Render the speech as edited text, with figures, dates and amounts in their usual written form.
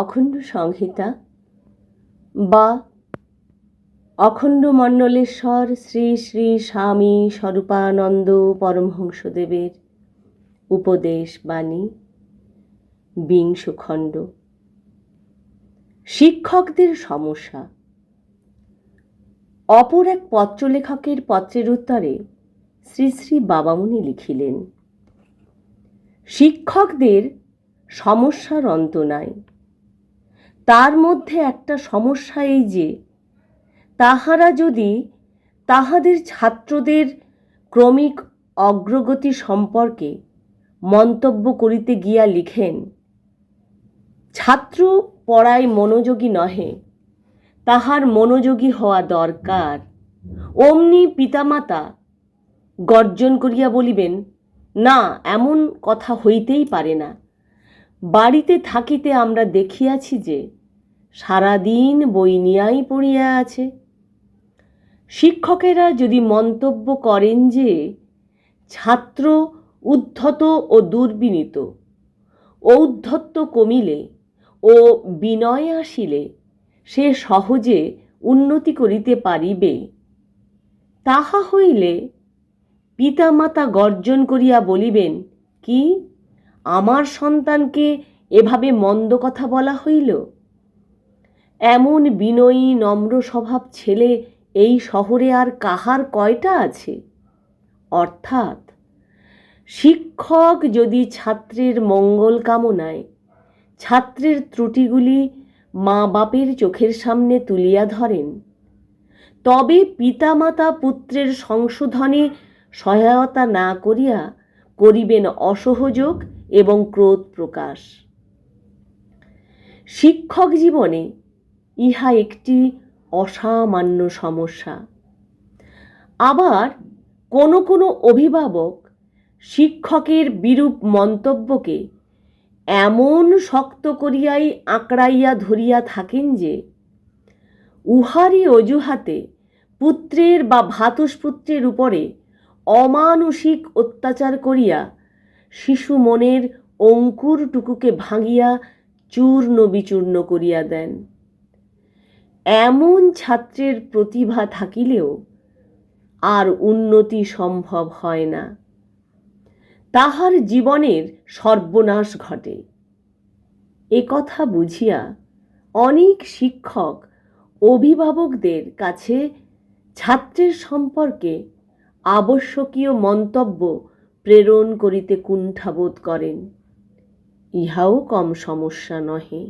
অখণ্ড সংহিতা বা অখণ্ড মণ্ডলেশ্বর শ্রী শ্রী স্বামী স্বরূপানন্দ পরমহংসদেবের উপদেশ বাণী ২০ খণ্ড। শিক্ষকদের সমস্যা। অপর এক পত্রলেখকের পত্রের উত্তরে শ্রী শ্রী বাবামুনি লিখিলেন, শিক্ষকদের সমস্যার অন্ত নাই। তার মধ্যে একটা সমস্যা এই যে, তাহারা যদি তাহাদের ছাত্রদের ক্রমিক অগ্রগতি সম্পর্কে মন্তব্য করিতে গিয়া লিখেন, ছাত্র পড়ায় মনোযোগী নহে, তাহার মনোযোগী হওয়া দরকার, অমনি পিতামাতা গর্জন করিয়া বলিবেন, না, এমন কথা হইতেই পারে না। বাড়িতে থাকিতে আমরা দেখিয়াছি যে সারাদিন বই নিয়াই পড়িয়া আছে। শিক্ষকেরা যদি মন্তব্য করেন যে ছাত্র উদ্ধত ও দুর্বিনীত, ঔদ্ধত্য কমিলে ও বিনয় আসিলে সে সহজে উন্নতি করিতে পারিবে, তাহা হইলে পিতামাতা গর্জন করিয়া বলিবেন, কি, আমার সন্তানকে এভাবে মন্দ কথা বলা হইল? এমন বিনয়ী নম্র স্বভাব ছেলে এই শহরে আর কাহার কয়টা আছে? অর্থাৎ শিক্ষক যদি ছাত্রের মঙ্গল কামনায় ছাত্রের ত্রুটিগুলি মা বাপের চোখের সামনে তুলিয়া ধরেন, তবে পিতামাতা পুত্রের সংশোধনে সহায়তা না করিয়া করিবেন অসহযোগ এবং ক্রোধ প্রকাশ। শিক্ষক জীবনে ইহা একটি অসামান্য সমস্যা। আবার কোনো কোনো অভিভাবক শিক্ষকের বিরূপ মন্তব্যকে এমন শক্ত করিয়াই আঁকড়াইয়া ধরিয়া থাকেন যে উহারই অজুহাতে পুত্রের বা ভ্রাতুষ্পুত্রের উপরে অমানুষিক অত্যাচার করিয়া শিশু মনের অঙ্কুরটুকুকে ভাঙিয়া চূর্ণ বিচূর্ণ করিয়া দেন। এমন ছাত্রের প্রতিভা থাকিলেও আর উন্নতি সম্ভব হয় না, তাহার জীবনের সর্বনাশ ঘটে। একথা বুঝিয়া অনেক শিক্ষক অভিভাবকদের কাছে ছাত্রের সম্পর্কে আবশ্যকীয় মন্তব্য প্রেরণ করিতে কুণ্ঠাবোধ করেন। ইহাও কম সমস্যা নহে।